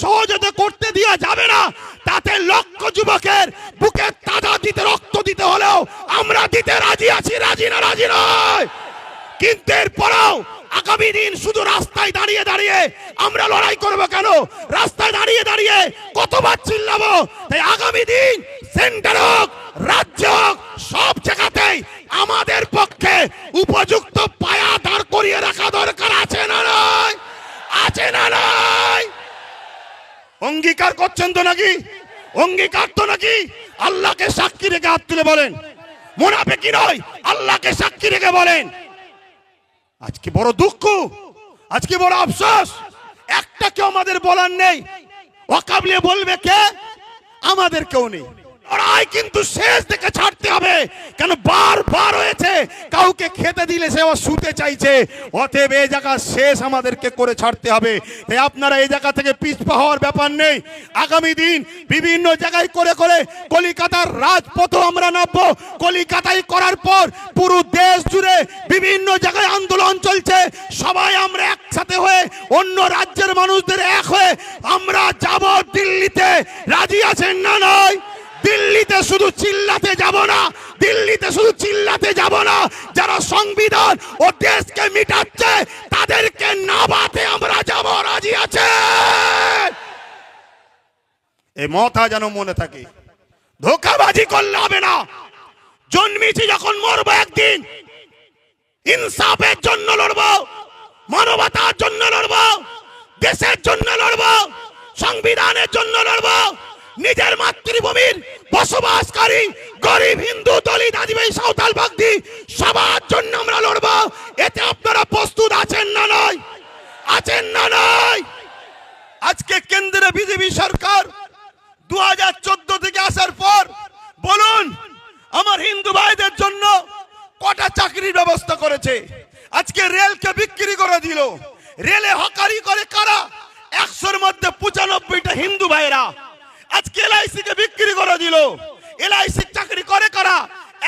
সহজে করতে দেওয়া যাবে না। তাতে লক্ষ যুবকের বুকে তাজা দিতে রক্ত দিতে হলেও আমরা দিতে রাজি আছি, রাজি না রাজি নয়। কিন্তু এরপরেও আগামী দিন শুধু রাস্তায় দাঁড়িয়ে দাঁড়িয়ে আমরা লড়াই করব কেন? রাস্তায় দাঁড়িয়ে দাঁড়িয়ে কতবার চিল্লাবো? তাই আগামী দিন সেন্টার হোক, রাজ্য হোক, সব জায়গাতেই আমাদের পক্ষে উপযুক্ত পায়া দাঁড় করিয়ে রাখা দরকার আছে না নয়? আছে না নয়? অঙ্গীকার করছেন তো নাকি? অঙ্গীকার তো নাকি? আল্লাহকে সাক্ষী রেখে হাত তুলে বলেন, মুনাফিকি নয়, আল্লাহকে সাক্ষী রেখে বলেন। আজকে বড় দুঃখ, আজকে বড় আফসোস, একটা কেউ আমাদের বলার নেই। ওয়াকাবলে বলবে কে? আমাদের কেউ নেই। লড়াই কিন্তু শেষ থেকে ছাড়তে হবে। কেন বারবার হয়েছে, কাউকে খেতে দিলে সে শুতে চাইছে। অতএব এই জায়গা শেষ আমাদেরকে করে ছাড়তে হবে। তাই আপনারা এই জায়গা থেকে পিছপা হওয়ার ব্যাপার নেই। আগামী দিন বিভিন্ন জায়গায় করে করে কলিকাতার রাজপথও আমরা নামবো। কলিকাতায় করার পর পুরো দেশ জুড়ে বিভিন্ন জায়গায় আন্দোলন চলছে। সবাই আমরা একসাথে হয়ে অন্য রাজ্যের মানুষদের এক হয়ে আমরা যাব দিল্লিতে। রাজি আছেন না নয়? দিল্লিতে শুধু চিল্লাতে যাব না, দিল্লিতে শুধু চিল্লাতে যাব না। যারা সংবিধান ও দেশকে মিটাচ্ছে তাদেরকে নামাতে আমরা যাব। রাজি আছে? এই মাথা যেন মনে থাকে। ধোঁকাবাজি করলে হবে না। জন্মেছি যখন মরবো একদিন। ইনসাফের জন্য লড়বো, মানবতার জন্য লড়বো, দেশের জন্য লড়বো, সংবিধানের জন্য লড়বো। নিজের মাতৃভূমির বসবাসকারী গরিব হিন্দু, দলিত, আদিবাসী, সাঁওতাল, বাগদি সবার জন্য আমরা লড়বো। এতে আপনারা প্রস্তুত আছেন না নয়? আছেন না নয়? আজকে কেন্দ্রে বিজেপি সরকার 2014 থেকে আসার পর বলুন আমার হিন্দু ভাইদের জন্য কটা চাকরির ব্যবস্থা করেছে? আজকে রেলকে বিক্রি করে দিল। রেলে হকারি করে কারা? 100-র মধ্যে 95টা হিন্দু ভাইরা। আজকে এলআইসি কে বিক্রি করে দিল। এলআইসি চাকরি করে কারা?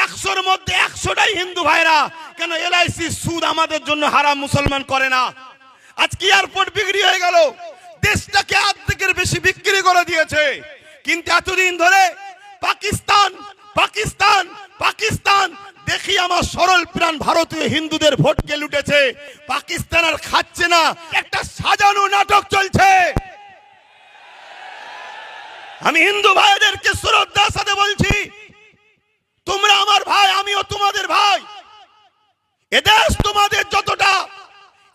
100-র মধ্যে 100টাই হিন্দু ভাইরা। কেন? এলআইসি সুদ আমাদের জন্য হারাম, মুসলমান করে না। আজকে এয়ারপোর্ট বিক্রি হয়ে গেল। দেশটাকে অর্ধেকের বেশি বিক্রি করে দিয়েছে। কিন্তু এতদিন ধরে পাকিস্তান পাকিস্তান পাকিস্তান দেখি আমার সরল প্রাণ ভারতীয় হিন্দুদের ভোটকে লুটেছে। পাকিস্তান আর খাচ্ছে না, একটা সাজানো নাটক চলছে। আমি হিন্দু ভাইদেরকে শ্রদ্ধার সাথে বলছি, তোমরা আমার ভাই, আমিও তোমাদের ভাই। এদেশ তোমাদের যতটা,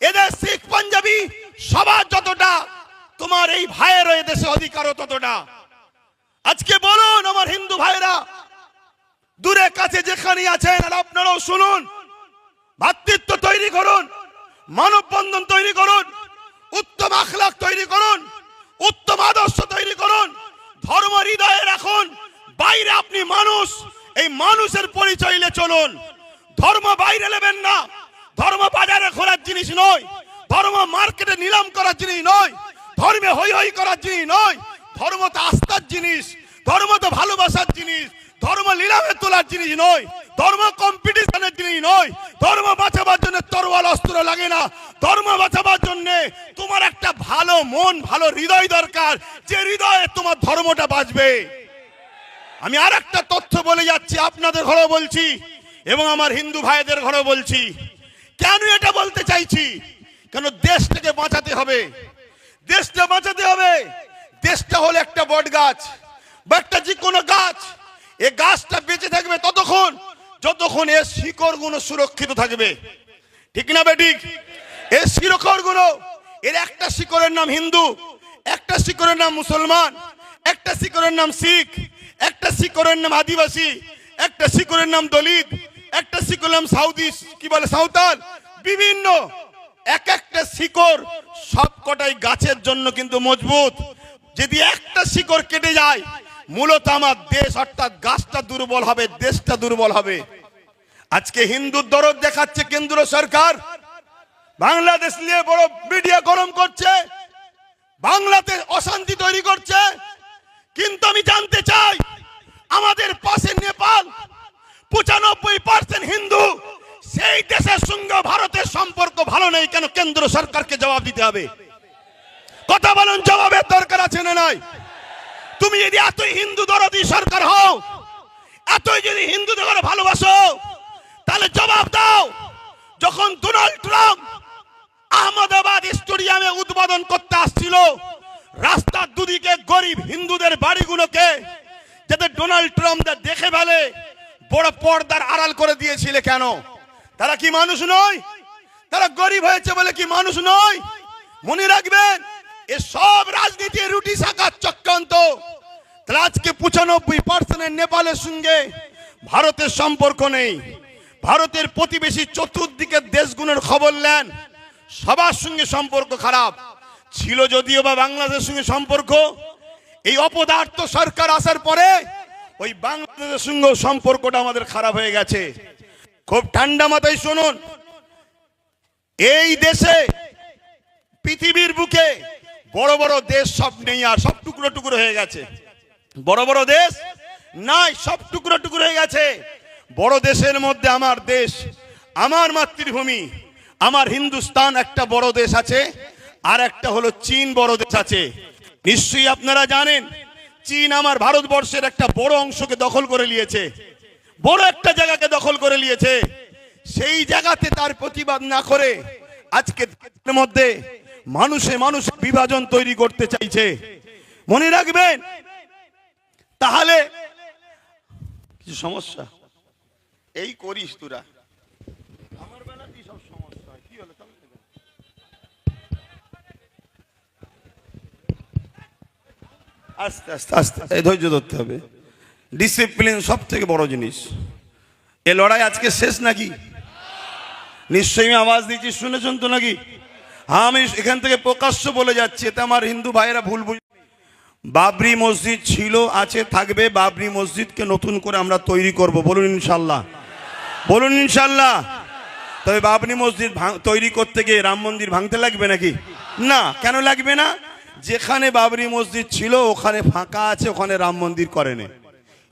এদেশ শিখ পাঞ্জাবি সবার যতটা, তোমার এই ভাইয়েরও এদেশে অধিকারও ততটা। আজকে বলুন আমার হিন্দু ভাইরা, দূরে কাছে যেখানে আছেন, আর আপনারাও শুনুন, ভ্রাতৃত্ব তৈরি করুন, মানববন্ধন তৈরি করুন, উত্তম আখলাক তৈরি করুন, উত্তম আদর্শ তৈরি করুন, ধর্ম হৃদয়ে রাখুন। বাইরে আপনি মানুষ, এই মানুষের পরিচয় নিয়ে চলুন। ধর্ম বাইরে নেবেন না। ধর্ম বাজারে খোলার জিনিস নয়, ধর্ম মার্কেটে নিলাম করার জিনিস নয়, ধর্মে হই হই করার জিনিস নয়। ধর্ম তো আস্থার জিনিস, ধর্ম তো ভালোবাসার জিনিস, ধর্ম নিলামে তোলার জিনিস নয়, ধর্ম কম্পিটিশনের জিনিস নয়। ধর্ম বাঁচাবার জন্য তরোয়াল অস্ত্র লাগে না। ধর্ম বাঁচাবার জন্য তোমার একটা ভালো মন, ভালো হৃদয় দরকার, যে হৃদয়ে তোমার ধর্মটা বাঁচবে। আমি আর একটা তথ্য বলে যাচ্ছি, আপনাদের ঘরেও বলছি এবং আমার হিন্দু ভাইদের ঘরেও বলছি। কেন এটা বলতে চাইছি? কেন দেশটাকে বাঁচাতে হবে। দেশটা বাঁচাতে হবে। দেশটা হলো একটা বট গাছ বা একটা যে কোনো গাছ। এই গাছটা বেঁচে থাকবে ততক্ষণ যতক্ষণ এর শিকড় গুলো সুরক্ষিত থাকবে। ঠিক না বেঠিক? এর শিকড় গুলো, এর একটা শিকড়ের নাম হিন্দু, একটা শিকড়ের নাম মুসলমান, একটা শিকড়ের নাম শিখ, একটা শিকড়ের নাম আদিবাসী, একটা শিকড়ের নাম দলিত, একটা শিকড়ের নাম সাঁওতাল। বিভিন্ন এক একটা শিকড় সবকটাই গাছের জন্য কিন্তু মজবুত। যদি একটা শিকড় কেটে যায়, মূলত আমার দেশ অর্থাৎ গাছটা দুর্বল হবে, দেশটা দুর্বল হবে। আজকে হিন্দুর দরদ দেখাচ্ছে কেন্দ্র সরকার, বাংলাদেশ নিয়ে বড় মিডিয়া গরম করছে, বাংলাতে অশান্তি তৈরি করছে। কিন্তু আমি জানতে চাই, আমাদের পাশে নেপাল 95% হিন্দু, সেই দেশের সঙ্গে ভারতের সম্পর্ক ভালো নেই কেন? কেন্দ্র সরকারকে জবাব দিতে হবে। কথা বলুন, জবাবের দরকার আছে না নাই? তুমি যদি এতই হিন্দু দরদি সরকার হও, এতই যদি হিন্দুদের ভালোবাসো, তাহলে জবাব দাও। যখন ডোনাল্ড ট্রাম্প আহমেদাবাদ স্টেডিয়ামে উদ্বোধন করতে আসছিল, রাস্তার দুদিকে গরিব হিন্দুদের বাড়িগুলোকে যাতে ডোনাল্ড ট্রাম্প দেখে ফেলে বড় পর্দার আড়াল করে দিয়েছিল কেন? তারা কি মানুষ নয়? তারা গরিব হয়েছে বলে কি মানুষ নয়? মনে রাখবেন, এ সব রাজনীতির রুটি শাখার চক্রান্ত। তাহলে আজকে 95% নেপালের সঙ্গে ভারতের সম্পর্ক নেই। ভারতের প্রতিবেশী চতুর্দিকের দেশগুলোর খবর নেন, সবার সঙ্গে সম্পর্ক খারাপ ছিল। যদিও বা বাংলাদেশের সঙ্গে সম্পর্ক, এই অপদার্থ সরকার আসার পরে ওই বাংলাদেশের সঙ্গে সম্পর্কটা আমাদের খারাপ হয়ে গেছে। খুব ঠান্ডা মাথায় শুনুন, এই দেশে পৃথিবীর বুকে বড় বড় দেশ সব নেই, আর সব টুকরো টুকরো হয়ে গেছে। বড় বড় দেশ নাই, সব টুকরো টুকরো হয়ে গেছে। বড় দেশের মধ্যে আমার দেশ, আমার মাতৃভূমি, আমার হিন্দুস্তান একটা বড় দেশ আছে, আর একটা হলো চীন বড় দেশ আছে। নিশ্চয়ই আপনারা জানেন, চীন আমার ভারতবর্ষের একটা বড় অংশকে দখল করে নিয়েছে, বড় একটা জায়গাকে দখল করে নিয়েছে। সেই জায়গাতে তার প্রতিবাদ না করে আজকে মধ্যে মানুষে মানুষে বিভাজন তৈরি করতে চাইছে। মনে রাখবেন, তাহলে কিছু সমস্যা এই করিস তোরা, আমার বেলাতেই সব সমস্যা হয়। কি হলো? আস্তে আস্তে আস্তে ধৈর্য ধরতে হবে। ডিসিপ্লিন সব থেকে বড় জিনিস। এ লড়াই আজকে শেষ নাকি? নিশ্চয়ই আমি আওয়াজ দিচ্ছি, শুনেছেন তো নাকি? হ্যাঁ, আমি এখান থেকে প্রকাশ্য বলে যাচ্ছি, এতে আমার হিন্দু ভাইয়েরা ভুল বুঝ। বাবরি মসজিদ ছিল, আছে, থাকবে। বাবরি মসজিদকে নতুন করে আমরা তৈরি করব, বলুন ইনশাল্লাহ, বলুন ইনশাল্লাহ। তবে বাবরি মসজিদ তৈরি করতে গিয়ে রাম মন্দির ভাঙতে লাগবে নাকি? না। কেন লাগবে না? যেখানে বাবরি মসজিদ ছিল ওখানে ফাঁকা আছে, ওখানে রাম মন্দির করেনি।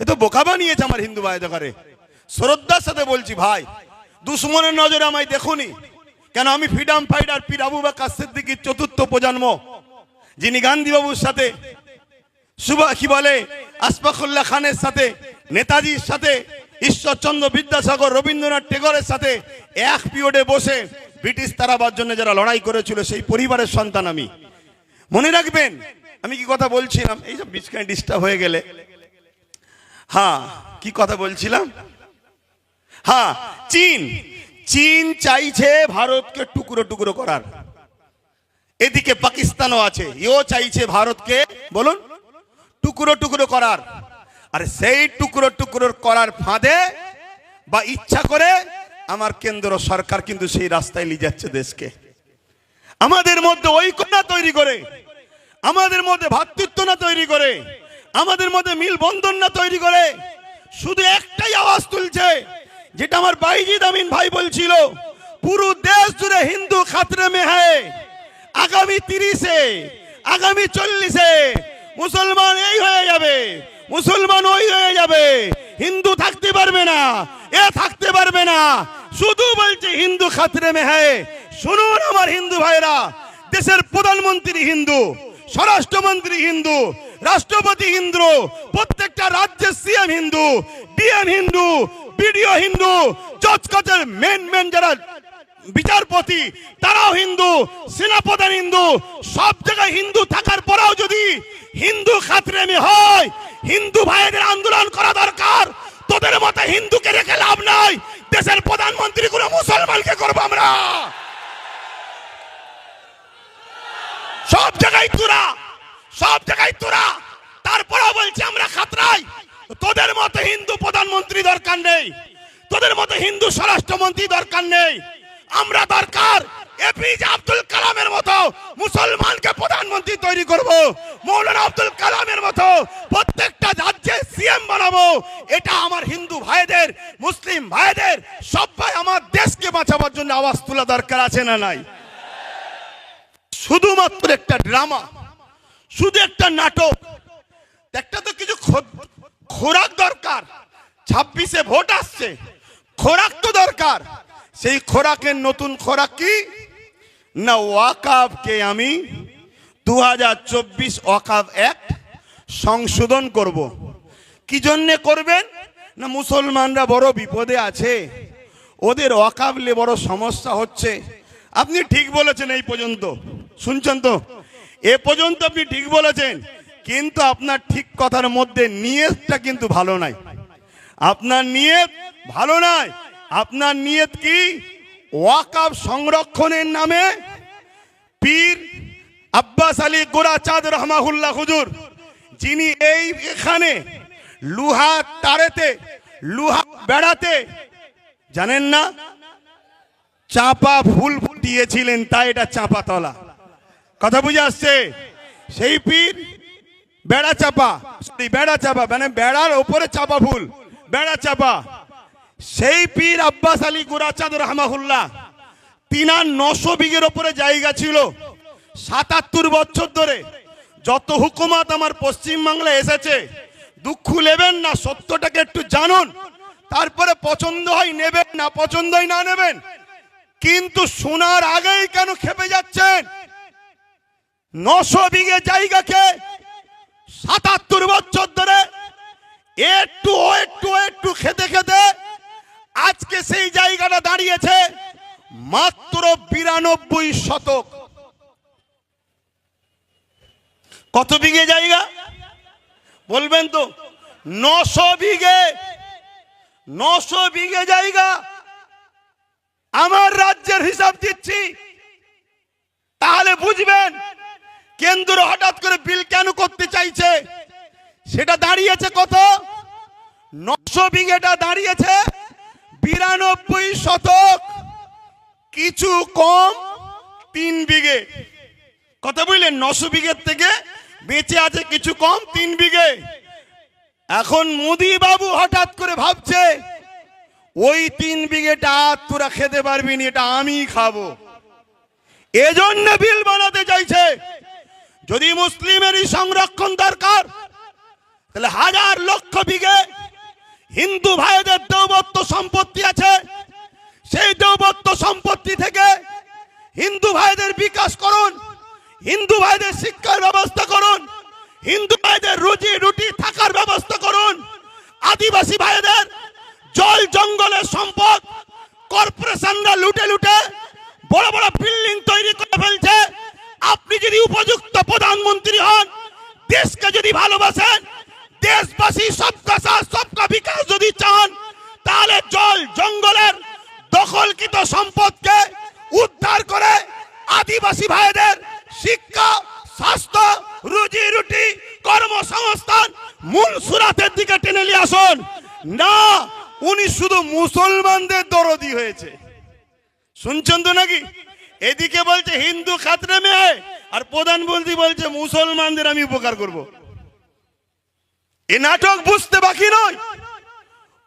এ তো বোকা বানিয়েছে আমার হিন্দু ভাইদের করে। শ্রদ্ধার সাথে বলছি ভাই, দুশ্মনের নজরে আমায় দেখুনি কেন? আমি ফ্রিডম ফাইটার পীর আবু বকর সিদ্দিকীর চতুর্থ প্রজন্ম, যিনি গান্ধী বাবুর সাথে, কি বলে, আশফাকুল্লাহ খানের সাথে, নেতাজির সাথে, ঈশ্বরচন্দ্র বিদ্যাসাগর, রবীন্দ্রনাথ টেগরের সাথে এক পিরিয়ডে বসে ব্রিটিশ তাড়াবার জন্য যারা লড়াই করেছিল, সেই পরিবারের সন্তান আমি। মনে রাখবেন আমি কি কথা বলছিলাম? এই সব বিছখানে ডিস্টার্ব হয়ে গেলে। হ্যাঁ, কি কথা বলছিলাম? হ্যাঁ, চীন চাইছে ভারতকে টুকরো টুকরো করার। এদিকে পাকিস্তানও আছে, এও চাইছে ভারতকে, বলুন, টুকরো টুকরো করার। আর সেই টুকরো টুকরো করার ফাঁদে বা ইচ্ছা করে আমার কেন্দ্র সরকার কিন্তু সেই রাস্তায় নিয়ে যাচ্ছে দেশকে। আমাদের মধ্যে ঐক্য না তৈরি করে, আমাদের মধ্যে ভ্রাতৃত্ব না তৈরি করে, আমাদের মধ্যে মিল বন্ধন না তৈরি করে, শুধু একটাই আওয়াজ তুলছে, যেটা আমার বাইজিদ আমিন ভাই বলছিল, পুরো দেশ জুড়ে হিন্দু খাতরে মে হ্যায়। আগামী 30-এ, আগামী 40-এ মুসলমান এই হয়ে যাবে, মুসলমান ওই হয়ে যাবে, হিন্দু থাকতে পারবে না, এ থাকতে পারবে না। শুধু বলছে হিন্দু খাতরে মে হ্যায়। শুনুন আমার হিন্দু ভাইরা, দেশের প্রধানমন্ত্রী হিন্দু, স্বরাষ্ট্রমন্ত্রী হিন্দু, রাষ্ট্রপতি হিন্দু, প্রত্যেকটা রাজ্যের CM Hindu, DM Hindu, BDO Hindu, জজ কোর্টের মেন যারা বিচারপতি তারাও হিন্দু, সেনাপ্রধান হিন্দু, সব জায়গায় হিন্দু থাকার পরেও যদি হিন্দু খাতরে মে হয়, হিন্দু ভাইদের আন্দোলন করা দরকার। তোদের মতো হিন্দুকে রেখে লাভ নাই। দেশের প্রধানমন্ত্রী কোনো মুসলমানকে করবো আমরা। সব জায়গায় তোরা, সব জায়গায় তোরা, তারপরেও বলছি আমরা খাতরাই। তোদের মতো হিন্দু প্রধানমন্ত্রী দরকার নেই, তোদের মতো হিন্দু স্বরাষ্ট্রমন্ত্রী দরকার নেই। আমরা দরকার এপিজে আব্দুল কালামের মতো মুসলমানকে প্রধানমন্ত্রী তৈরি করব, মৌলানা আব্দুল কালামের মতো প্রত্যেকটা রাজ্যে সিএম বানাবো। এটা আমার হিন্দু ভাইদের, মুসলিম ভাইদের, সবাই আমার দেশকে বাঁচাবার জন্য আওয়াজ তোলা দরকার আছে না নাই? শুধুমাত্র একটা ড্রামা, শুধু একটা নাটক, একটা তো কিছু খোরাক দরকার। 26-এ ভোট আসছে, খোরাক তো দরকার। সেই খোরাকের নতুন খোরাক কি না? ওয়াকফকে আমি 2024 ওয়াকফ অ্যাক্ট সংশোধন করব। কি জন্যে করবেন না, মুসলমানরা বড় বিপদে আছে, ওদের ওয়াকফে বড় সমস্যা হচ্ছে। আপনি ঠিক বলেছেন, এই পর্যন্ত শুনছেন তো, এ পর্যন্ত আপনি ঠিক বলেছেন, কিন্তু আপনার ঠিক কথার মধ্যে নিয়তটা কিন্তু ভালো নাই। আপনার নিয়ত ভালো নাই। আপনার নিয়ত কি? ওয়াকফ সংরক্ষণের নামে পীর আব্বাস আলী গোরাচাঁদ রহমাহুল্লাহ হুজুর, যিনি এখানে লুহা তারেতে, লুহা বেড়াতে, জানেন না, চাপা ফুল ফুটিয়েছিলেন, তাই এটা চাপা তলা। কথা বুঝে আসছে? সেই পীর বেড়া চাপা, বেড়া চাপা মানে বেড়ার ওপরে চাপা ফুল, বেড়া চাপা। সেই পীর আব্বাস আলী গোরাচাঁদ রহমাহুল্লাহ, তিনার 900 বিঘের ওপরে জায়গা ছিল। 77 বছর ধরে যত হুকুমত আমার পশ্চিম বাংলায় এসেছে, দুঃখ নেবেন না, সত্যটাকে একটু জানুন, তারপরে পছন্দ হয় নেবেন, না পছন্দ হয় না নেবেন। কিন্তু শোনার আগেই কেন খেপে যাচ্ছেন? 900 বিঘে জায়গাকে 77 বছর ধরে একটু একটু খেতে খেতে আজকে সেই জায়গাটা দাঁড়িয়েছে মাত্র 92 শতক। কত বিঘে জায়গা বলবেন তো? 900 বিঘে। 900 বিঘে জায়গা। আমার রাজ্যের হিসাব দিচ্ছি, তাহলে বুঝবেন কেন্দ্র হঠাৎ করে বিল কেন করতে চাইছে। সেটা দাঁড়িয়েছে কত? 900 বিঘেটা দাঁড়িয়েছে 92 শতক, কিছু কম 3 বিঘে। কথা বুঝলেন? 900 বিঘের থেকে বেঁচে আছে কিছু কম 3 বিঘে। এখন মোদি বাবু হঠাৎ করে ভাবছে ওই 3 বিঘেটা তোরা খেতে পারবি না, এটা আমি খাবো, এজন্য বিল বানাতে চাইছে। যদি মুসলিমেরই সংরক্ষণ দরকার, তাহলে হাজার লক্ষ বিঘে হিন্দু ভাইদের দেওবত্ত সম্পত্তি আছে, সেই দেওবত্ত সম্পত্তি থেকে হিন্দু ভাইদের বিকাশ করুন, হিন্দু ভাইদের শিক্ষার ব্যবস্থা করুন, হিন্দু ভাইদের রুজি রুটি থাকার ব্যবস্থা করুন। আদিবাসী ভাইদের জল জঙ্গলের সম্পদ কর্পোরেশনরা লুটে লুটে বড় বড় বিল্ডিং তৈরি করে ফেলছে। আপনি যদি উপযুক্ত প্রধানমন্ত্রী হন, দেশকে যদি ভালোবাসেন, দেশবাসী সবকা সাথ সবকা বিকাশ যদি চান, তাহলে জল জঙ্গলের দখলকৃত সম্পদকে উদ্ধার করে আদিবাসী ভাইদের শিক্ষা, স্বাস্থ্য, রুজি রুটি, কর্মসংস্থান মূল সুরাতের দিকে টেনে নিয়ে আসুন। না, উনি শুধু মুসলমানদের দরদি হয়েছে। শুনছেন তো নাকি? এদিকে বলছে হিন্দু খাতরে মে হয়, আর প্রধানমন্ত্রী বলছে মুসলমানদের আমি উপকার করব। এই নাটক বুঝতে বাকি নয়।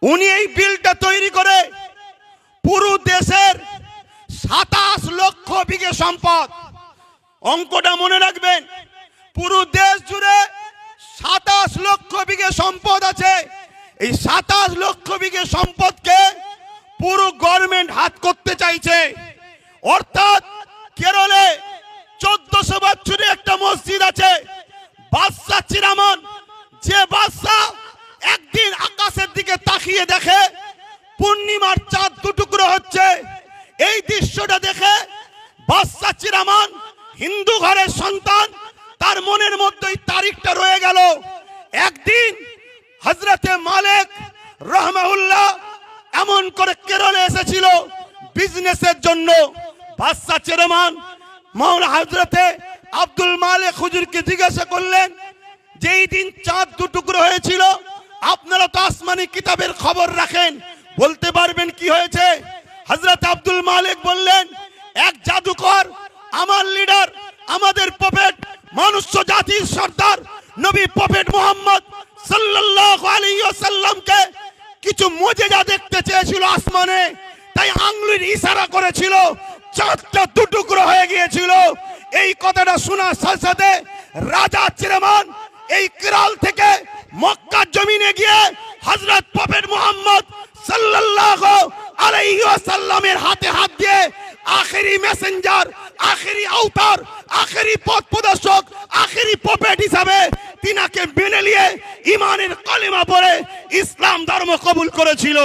উনি এই বিলটা তৈরি করে পুরো দেশের 27 লক্ষ বিঘে সম্পদ, অঙ্কটা মনে রাখবেন, পুরো দেশ জুড়ে 27 লক্ষ বিঘে সম্পদ আছে। এই 27 লক্ষ বিঘে সম্পদকে পুরো গভর্নমেন্ট হাত করতে চাইছে। অর্থাৎ কেরলে 1400 বছরের একটা মসজিদ আছে, বাদশা চিরামন, যে বাদশা একদিন আকাশের দিকে তাকিয়ে দেখে পূর্ণিমার চাঁদ দুটুকরো হচ্ছে। এই দৃশ্যটা দেখে বাদশা চিরামন, হিন্দু ঘরের সন্তান, তার মনের মধ্যে তারিখটা রয়ে গেল। একদিন হযরতে মালিক রহমাহুল্লাহ এমন করে কেরলে এসেছিল বিজনেসের জন্য। বাদশা চেয়ারম্যান মাওলানা হযরতে আব্দুল মালিক হুজুরকে জিজ্ঞাসা করলেন যে এই দিন চাঁদ দুটুকরো হয়েছিল, আপনারা তো আসমানি কিতাবের খবর রাখেন, বলতে পারবেন কি হয়েছে? হযরত আব্দুল মালিক বললেন, এক জাদুকর আমার লিডার, আমাদের প্রফেট, মনুষ্য জাতির সর্দার নবী প্রফেট মুহাম্মদ সাল্লাল্লাহু আলাইহি ওয়াসাল্লামকে কিছু মুজিজা দেখতে চেয়েছিল আসমানে, তাই আঙ্গুলের ইশারা করেছিল, চাঁদটা দুটুকরো হয়ে গিয়েছিল। এই কথাটা শোনার সাথে সাথে রাজা চেয়ারম্যান এই কেরল থেকে মক্কার জমিনে গিয়ে হযরত প্রফেট মুহাম্মদ সাল্লাল্লাহু আলাইহি ওয়াসাল্লামের হাতে হাত দিয়ে আখেরি মেসেঞ্জার আখেরি আওতার, আখেরি পথ প্রদর্শক, আখেরি পপেট হিসাবে তিনাকে মেনে নিয়ে ইমানের কালিমা পড়ে ইসলাম ধর্ম কবুল করেছিল।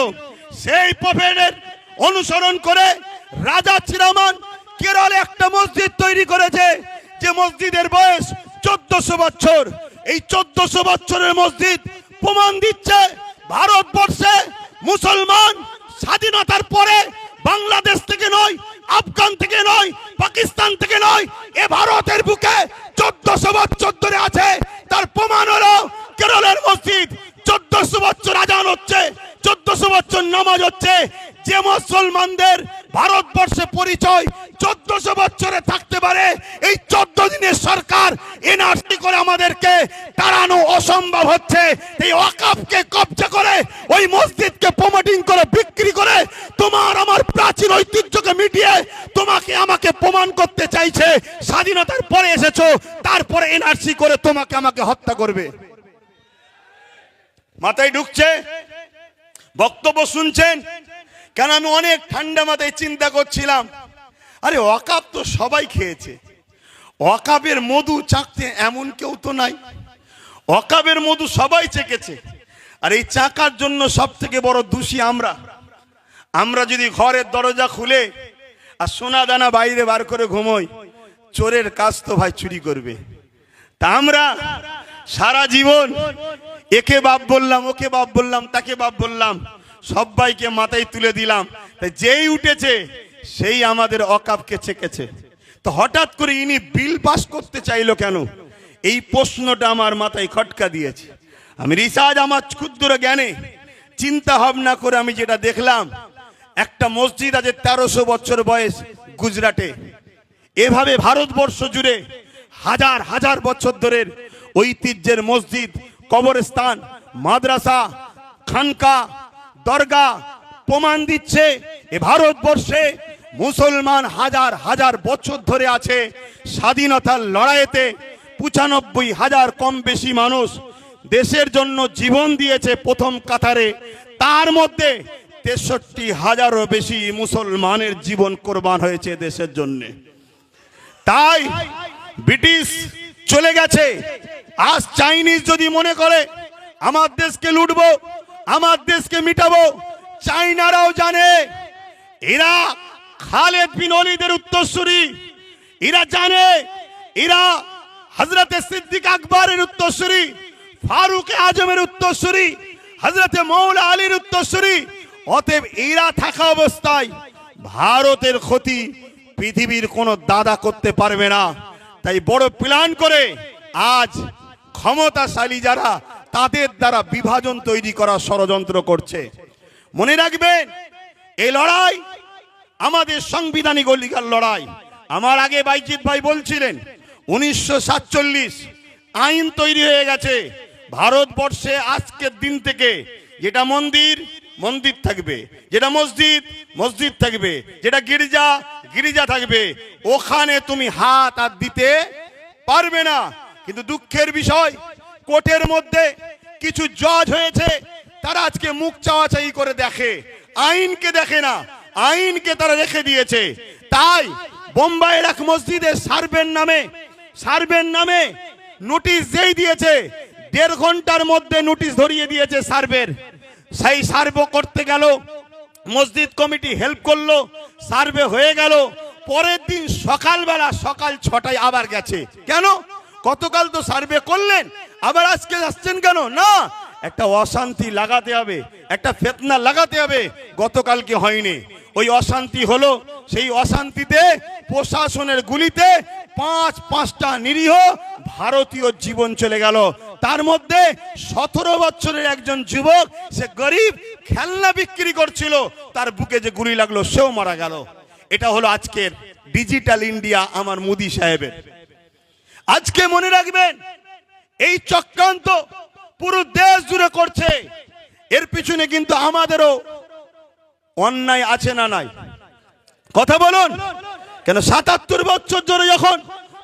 সেই পপেটের অনুসরণ করে রাজা চিরামান কেরলে একটা মসজিদ তৈরি করেছে, যে মসজিদের বয়স 1400 বছর। এই 1400 বছরের মসজিদ প্রমাণ দিচ্ছে ভারতবর্ষে মুসলমান স্বাধীনতার পরে বাংলাদেশ থেকে নয়, আফগান থেকে নয়, পাকিস্তান থেকে নয়, এ ভারতের বুকে 1400 বছর ধরে আছে। তার প্রমাণ হলো কেরলের মসজিদ। 1400 বছর আজান হচ্ছে, 1400 বছর নামাজ হচ্ছে। যে মুসলমানদের ভারতবর্ষে পরিচয় 1400 বছরে থাকতে পারে, এই 14 দিনের সরকার এনআরসি করে আমাদেরকে তাড়ানো অসম্ভব হচ্ছে। এই ওয়াকফকে কবজা করে, ওই মসজিদকে প্রমোটিং করে, বিক্রি করে তোমার আমার প্রাচীন ঐতিহ্যকে মিটিয়ে তোমাকে আমাকে প্রমাণ করতে চাইছে স্বাধীনতার পরে এসেছো, তারপরে এনআরসি করে তোমাকে আমাকে হত্যা করবে। মাথায় ঢুকছে? বক্তব্য শুনছেন? কেন আমি অনেক ঠান্ডা মাথায় চিন্তা করছিলাম, আরে ওয়াকফ তো সবাই খেয়েছে, ওয়াকফের মধু চাকতে এমন কেউ তো নাই। ওয়াকফের মধু সবাই চেকেছে, আর এই চাকার জন্য সব থেকে বড় দোষী আমরা। আমরা যদি ঘরের দরজা খুলে আর সোনা দানা বাইরে বার করে ঘুমোই, চোরের কাজ তো ভাই চুরি করবে। তা আমরা সারা জীবন একে বাপ বললাম, ওকে বাপ বললাম, তাকে বাপ বললাম, সবাইকে মাথায় তুলে দিলাম। যেই উঠেছে সেই আমাদের ওয়াকফকে চেকেছে। তো হঠাৎ করে ইনি বিল পাস করতে চাইলো কেন? এই প্রশ্নটা আমার মাথায় খটকা দিয়েছে। আমি রিসার্চ, আমার ক্ষুদ্র জ্ঞানে চিন্তা ভাবনা করে আমি যেটা দেখলাম, একটা মসজিদ আছে 1300 বছর বয়স গুজরাটে। এভাবে ভারতবর্ষ জুড়ে হাজার হাজার বছর ধরে ঐতিহ্যের মসজিদ, কবরস্থান, মাদ্রাসা, খানকা, দরগা প্রমাণ দিচ্ছে এ ভারতবর্ষে মুসলমান হাজার হাজার বছর ধরে আছে। স্বাধীনতার লড়াইতে 95,000 কম বেশি মানুষ দেশের জন্য জীবন দিয়েছে প্রথম কাতারে। তার মধ্যে 63,000-এরও বেশি মুসলমানের জীবন কোরবান হয়েছে দেশের জন্য। তাই ব্রিটিশ চলে গেছে। আজ চাইনিজ যদি মনে করে আমার দেশকে লুটবো, আমার দেশকে মিটাবো, চাইনারাও জানে এরা খালেদ বিন ওলীদের উত্তরসূরি। এরা জানে এরা হযরতে সিদ্দিক আকবরের উত্তরসূরি, ফারুক আজমের উত্তরসূরি, হযরতে মৌলা আলীর উত্তরসূরি। অতএব এরা থাকা অবস্থায় ভারতের ক্ষতি পৃথিবীর কোনো দাদা করতে পারবে না। তাই বড় প্ল্যান করে আজ ক্ষমতাশালী যারা, তাদের দ্বারা বিভাজন তৈরি করার ষড়যন্ত্র করছে। মনে রাখবেন, এই লড়াই আমাদের সাংবিধানিক অধিকার লড়াই। আমার আগে বাইজিৎ ভাই বলছিলেন 1947 আইন তৈরি হয়ে গেছে ভারতবর্ষে। আজকের দিন থেকে যেটা মন্দির মন্দির থাকবে, যেটা মসজিদ মসজিদ থাকবে, যেটা গির্জা গির্জা থাকবে, ওখানে তুমি হাত আর দিতে পারবে না। কিন্তু দুঃখের বিষয়, কোর্টের মধ্যে কিছু জজ হয়েছে, তারা আজকে মুখ চাওয়াচাই করে দেখে, আইনকে দেখে না, আইনকে তারা রেখে দিয়েছে। তাই বোম্বাইয়ের এক মসজিদে সার্ভের নামে নোটিশ যেই দিয়েছে, 1.5 ঘন্টার মধ্যে নোটিশ ধরিয়ে দিয়েছে সার্ভের। সেই সার্ভে করতে গেল, মসজিদ কমিটি হেল্প করলো, সার্ভে হয়ে গেল। পরের দিন সকালবেলা সকাল 6টায় আবার গেছে। কেন? গতকাল তো সার্ভে করলেন, আবার আজকে আসছেন কেন? না, একটা অশান্তি লাগাতে হবে, একটা ফিতনা লাগাতে হবে। গতকালকে হয়নি, ওই অশান্তি হলো। সেই অশান্তিতে প্রশাসনের গুলিতে 5টা নিরীহ ভারতীয় জীবন চলে গেল। তার মধ্যে 17 বছরের একজন যুবক, সে গরিব, খেলনা বিক্রি করছিল, তার বুকে যে গুলি লাগলো সেও মারা গেল। এটা হলো আজকের ডিজিটাল ইন্ডিয়া আমার মোদি সাহেবের। আজকে মনে রাখবেন, এই চক্রান্ত পুরো দেশ জুড়ে করছে। এর পিছনে কিন্তু আমাদেরও অন্যায় আছে না নাই? কথা বলুন। কেন 77 বছর ধরে যখন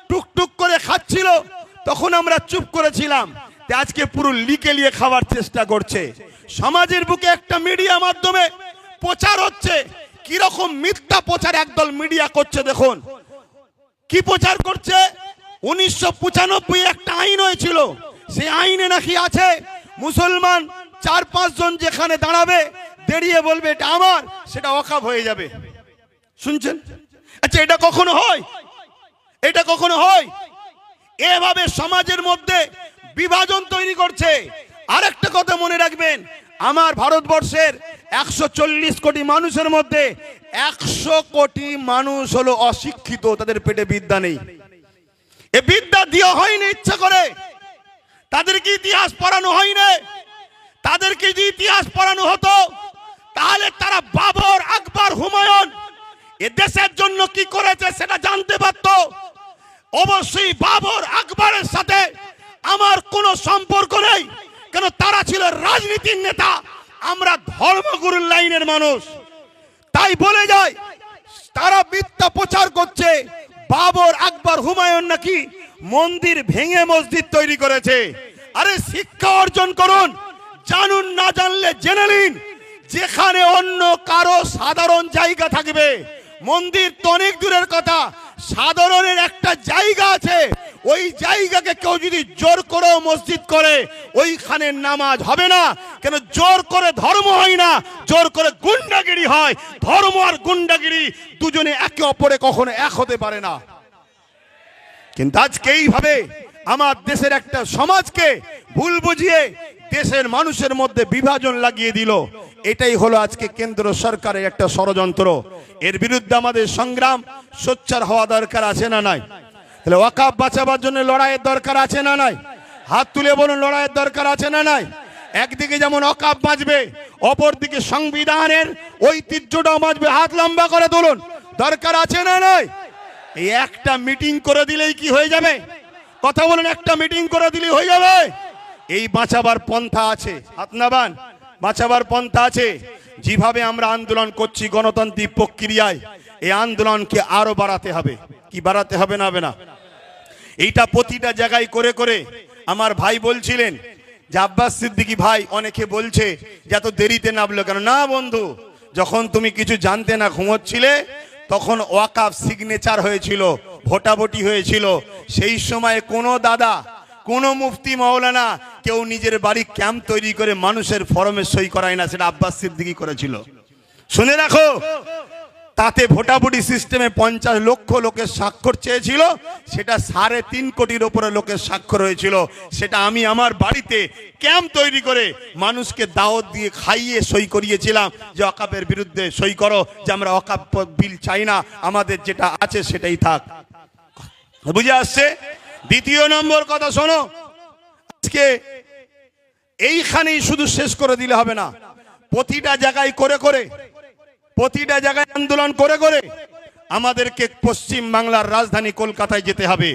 টুকটুক করে খাচ্ছিল, তখন আমরা চুপ করেছিলাম। আজকে পুরো লিকে লিয়ে খাওয়ার চেষ্টা করছে। সমাজের বুকে একটা মিডিয়া মাধ্যমে প্রচার হচ্ছে। কিরকম মিথ্যা প্রচার একদল মিডিয়া করছে দেখুন। কি প্রচার করছে? 1995 একটা আইন হয়েছিল, সেই আইনে নাকি আছে মুসলমান 4-5 জন যেখানে দাঁড়াবে দাঁড়িয়ে বলবে এটা আমার, সেটা ওয়াকফ হয়ে যাবে। শুনছেন? আচ্ছা, এটা কখনো হয়? এটা কখনো হয়? এভাবে সমাজের মধ্যে বিভাজন তৈরি করছে। আরেকটা কথা মনে রাখবেন, আমার ভারতবর্ষের 140 কোটি মানুষের মধ্যে 100 কোটি মানুষ হলো অশিক্ষিত, তাদের পেটে বিদ্যা নেই। এ বিদ্যা দেওয়া হয়নি ইচ্ছা করে, তাদেরকে ইতিহাস পড়ানো হয়নি। তাদেরকে যদি ইতিহাস পড়ানো হতো তাহলে তারা বাবর, আকবর, হুমায়ুন এ দেশের জন্য কি করেছে সেটা জানতে পারত। অবশ্যই বাবর, আকবরের সাথে আমার কোনো সম্পর্ক নেই, কেন তারা ছিল রাজনীতির নেতা, আমরা ধর্মগুরুর লাইনের মানুষ। তাই বলে যায় তারা মিথ্যা প্রচার করছে বাবর, আকবর, হুমায়ুন নাকি মন্দির ভেঙে মসজিদ তৈরি করেছে। আরে শিক্ষা অর্জন করুন, জানুন, না জানলে জেনে নিন। যেখানে অন্য কারো সাধারণ জায়গা থাকবে, মন্দির তো অনেক দূরের কথা, সাধারণের একটা জায়গা আছে, ওই জায়গাকে কেউ যদি জোর করে মসজিদ করে ওইখানে নামাজ হবে না। কেন? জোর করে ধর্ম হয় না, জোর করে গুন্ডাগিরি হয়। ধর্ম আর গুন্ডাগিরি দুজনে একে অপরে কখনো এক হতে পারে না। কিন্তু আজকে এইভাবে আমার দেশের একটা সমাজকে ভুল বুঝিয়ে দেশের মানুষের মধ্যে বিভাজন লাগিয়ে দিল। এটাই হলো আজকে কেন্দ্র সরকারের একটা ষড়যন্ত্র। এর বিরুদ্ধে আমাদের সংগ্রাম সোচ্চার হওয়া দরকার আছে না নাই? তাহলে ওয়াকফ বাঁচাবার জন্য লড়াইয়ের দরকার আছে না নাই? হাত তুলে বলুন, লড়াইয়ের দরকার আছে না নাই? একদিকে যেমন ওয়াকফ বাঁচবে, অপরদিকে সংবিধানের ঐতিহ্যটাও বাঁচবে। হাত লম্বা করে তুলুন, দরকার আছে না নাই? এই একটা মিটিং করে দিলেই কি হয়ে যাবে? কথা বলুন, একটা মিটিং করে দিলেই হয়ে যাবে? এই বাঁচাবার পন্থা আছে, হাত নামান, বাঁচাবার পন্থা আছে। যেভাবে আমরা আন্দোলন করছি গণতান্ত্রিক প্রক্রিয়ায়, এই আন্দোলনকে আরো বাড়াতে হবে। কি বাড়াতে হবে না হবে না? এইটা প্রতিটা জায়গায় করে করে আমার ভাই বলছিলেন যে আব্বাস সিদ্দিকী ভাই, অনেকে বলছে যে এত দেরিতে নামলো কেন? না বন্ধু, যখন তুমি কিছু জানতে না ঘুমোচ্ছিলে তখন ওয়াকফ সিগনেচার হয়েছিল, ভোটাভুটি হয়েছিল। সেই সময় কোনো দাদা, কোন মুফতি মাওলানা কেউ নিজের বাড়ি ক্যাম্প তৈরি করে মানুষের ফরমে সই করায় না, সেটা আব্বাস সিদ্দিকী করেছিল। শুনে রাখো, তাতে ভোটাভুটি সিস্টেমে 50 লক্ষ লোকের স্বাক্ষর চেয়েছিল, সেটা 3.5 কোটির উপরে লোকের স্বাক্ষর হয়েছিল। সেটা আমি আমার বাড়িতে ক্যাম্প তৈরি করে মানুষকে দাওয়াত দিয়ে খাইয়ে সই করিয়েছিলাম যে ওয়াকফের বিরুদ্ধে সই করো, যে আমরা ওয়াকফ বিল চাই না, আমাদের যেটা আছে সেটাই থাক। বুঝে আসছে? দ্বিতীয় নম্বর কথা শোনো, আজকে এইখানেই শুধু শেষ করে দিলে হবে না, প্রতিটা জায়গায় করে করে, প্রতিটা জায়গায় আন্দোলন করে করে আমাদেরকে পশ্চিম বাংলার রাজধানী কলকাতায় যেতে হবে।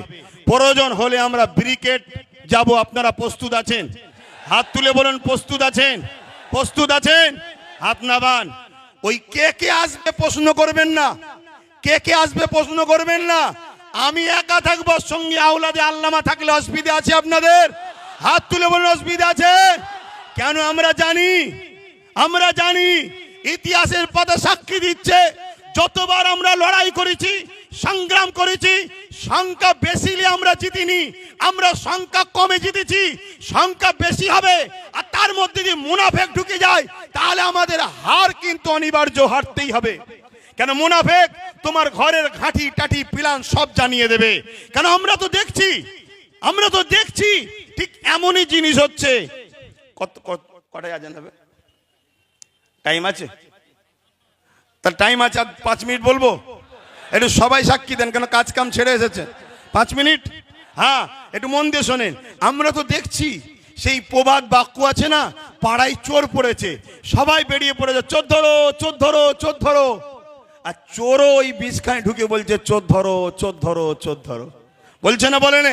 প্রয়োজন হলে আমরা ব্রিগেড যাব। আপনারা প্রস্তুত আছেন? হাত তুলে বলুন, প্রস্তুত আছেন? প্রস্তুত আছেন? হাত নামান। ওই কে কে আসবে প্রশ্ন করবেন না, কে কে আসবে প্রশ্ন করবেন না। আমি একা থাকবো, সঙ্গে আওলাদে আল্লামা থাকলে অসুবিধা আছে আপনাদের? হাত তুলে বলুন, অসুবিধা আছে? কেন? আমরা জানি ইতিহাসের পাতা সাক্ষী দিচ্ছে, যতবার আমরা লড়াই করেছি, সংগ্রাম করেছি, সংখ্যা বেশি হলে আমরা জিতিনি, আমরা সংখ্যা কমে জিতেছি। সংখ্যা বেশি হবে আর তার মধ্যে যদি মুনাফেক ঢুকে যায় তাহলে আমাদের হার কিন্তু অনিবার্য, হারতেই হবে। কেন? মুনাফেক তোমার ঘরের ঘাঁটি টাটি প্ল্যান সব জানিয়ে দেবে। কেন? আমরা তো দেখছি ঠিক এমনই জিনিস হচ্ছে। কটায় আজান হবে? টাইম আছে? তার টাইম আছে, 5 মিনিট বলবো। একটু সবাই সাক্ষী দেন, কেন কাজ কাম ছেড়ে এসেছে। 5 মিনিট, হ্যাঁ, একটু মন দিয়ে শোনেন। আমরা তো দেখছি সেই প্রবাদ বাক্য আছে না, পাড়ায় চোর পড়েছে, সবাই বেরিয়ে পড়েছে, চোর ধরো, চোর ধরো, চোর ধরো। আর চোরও ওই বিষখানে ঢুকে বলছে চোর ধরো, চোর ধরো, চোর ধরো, বলছে না? বলে না?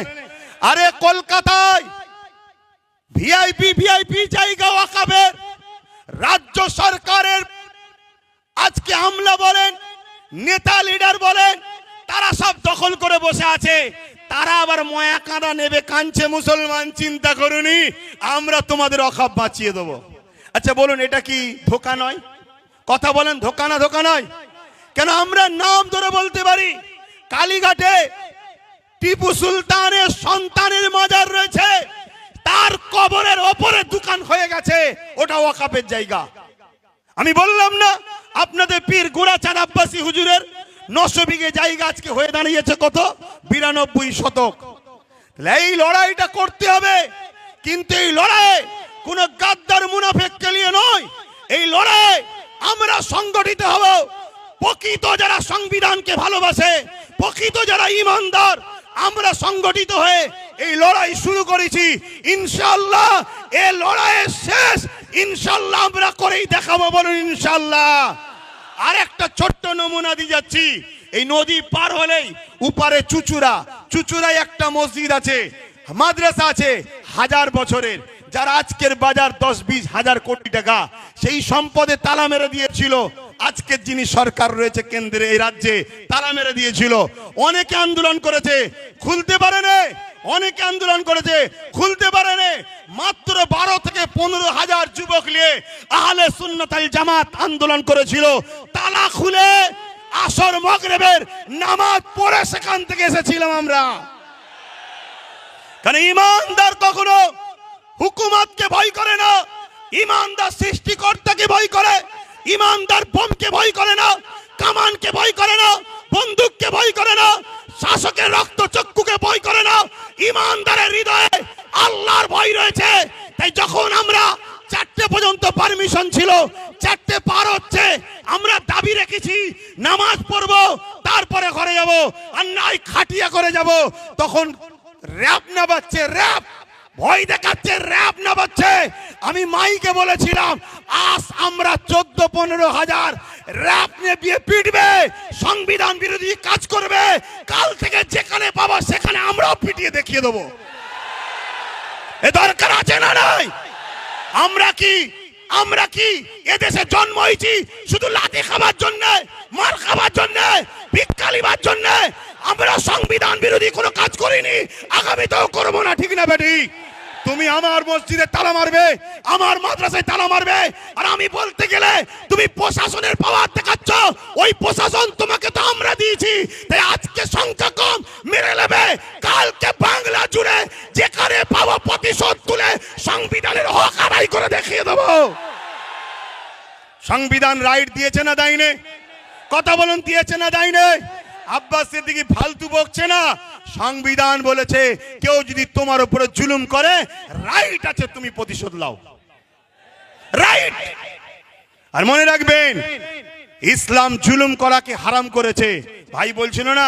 আরে কলকাতায় ভিআইপি জায়গা ওয়াকফের, রাজ্য সরকারের আজকে আমলা বলেন, নেতা লিডার বলেন, তারা সব দখল করে বসে আছে। তারা আবার ময়া কাঁদা নেবে, কাঁদছে মুসলমান, চিন্তা করুনি, আমরা তোমাদের ওয়াকফ বাঁচিয়ে দেবো। আচ্ছা বলুন, এটা কি ধোঁকা নয়? কথা বলেন, ধোঁকা না? ধোঁকা নয়। কেন? আমরা নাম ধরে বলতে পারি, কালীঘাটে টিপু সুলতানের সন্তানের মাজার রয়েছে, তার কবরের ওপরে দোকান হয়ে গেছে, ওটা ওয়াকাফের জায়গা। আমি বললাম না আপনাদের পীর গোড়াচাঁদ আব্বাসী হুজুরের 900 বিঘে জায়গা আজকে হয়ে দাঁড়িয়েছে কত, 92 শতক। এই লড়াইটা করতে হবে, কিন্তু এই লড়াই কোন গাদ্দার মুনাফিককে নিয়ে নয়। এই লড়াই আমরা সংগঠিত হব, প্রকৃত যারা সংবিধানকে ভালোবাসে, প্রকৃত যারা ইমানদার, আমরা সংগঠিত হয়ে এই লড়াই শুরু করেছি। ইনশাআল্লাহ এই লড়াইয়ের শেষ ইনশাআল্লাহ আমরা করেই দেখাবো, বলুন ইনশাআল্লাহ। আর একটা ছোট্ট নমুনা দিয়ে যাচ্ছি, এই নদী পার হলেই উপারে চুচুড়ায় একটা মসজিদ আছে, মাদ্রাসা আছে 1000 বছরের, যারা আজকের বাজার 10-20 হাজার কোটি টাকা, সেই সম্পদে তালা মেরে দিয়েছিল আজকের যিনি সরকার রয়েছে কেন্দ্রে, এই রাজ্যে তালা মেরে দিয়েছিল। অনেকে আন্দোলন করেছে, খুলতে পারেনি, অনেকে আন্দোলন করেছে, খুলতে পারেনি। মাত্র 12 থেকে 15 হাজার যুবক নিয়ে আহলে সুন্নাত ওয়াল জামাত আন্দোলন করেছিল, তালা খুলে আসর মাগরিবের নামাজ পড়ে সেখান থেকে এসেছিলাম আমরা। কারণ ইমানদার কখনো হুকুমতকে ভয় করে না, ইমানদার সৃষ্টিকর্তাকে ভয় করে, ইমানদার বোমকে ভয় করে না, কামানকে ভয় করে না, বন্দুককে ভয় করে না, শাসকের রক্তচক্ষুকে ভয় করে না। ইমানদারের হৃদয়ে আল্লাহর ভয় রয়েছে। তাই যখন আমরা 4টে পর্যন্ত পারমিশন ছিল, 4টে পার হচ্ছে, আমরা দাবি রেখেছি নামাজ পড়বো, তারপরে ঘরে যাব, আর নাই খাটিয়া করে যাব। তখন র‍্যাব না বাজছে, র‍্যাব ভয় দেখাচ্ছে, র‍্যাব না বাজছে। আমি মাইকে বলেছিলাম আজ আমরা 14-15 হাজার র‍্যাব নিয়ে বিয়ে পিটবে, সংবিধান বিরোধী কাজ করবে, কাল থেকে যেখানে পাবো সেখানে আমরাও পিটিয়ে দেখিয়ে দেবো। এ দরকার আছে না নাই? আমরা কি এদেশে জন্ম হয়েছি শুধু লাঠি খাবার জন্য, মার খাবার জন্য, ভিক্ষা লিবার জন্য? আমরা সংবিধান বিরোধী কোনো কাজ করিনি, আগামীতেও করবো না, ঠিক না বেটি? তুমি আমার মসজিদে তালা মারবে, আমার মাদ্রাসায় তালা মারবে, আর আমি বলতে গেলে তুমি প্রশাসনের পাওয়ার দেখাচ্ছ। ওই প্রশাসন তোমাকে তো আমরা দিয়েছি। তাই আজকে সংখ্যা কম মেরে নেবে, কালকে বাংলা জুড়ে যেখানে পাবো প্রতিশোধ তুলে সংবিধানের হক আদায় করে দেখিয়ে দেবো। সংবিধান রাইট দিয়েছে না দেয়নি? কথা বলুন, দিয়েছে না দেয়নি? আব্বাস সিদ্দিকী ফালতু বকছে না, সংবিধান বলেছে কেউ যদি তোমার উপরে জুলুম করে রাইট আছে তুমি প্রতিশোধ নাও, রাইট। আর মনে রাখবেন ইসলাম জুলুম করাকে হারাম করেছে। ভাই বলছিল না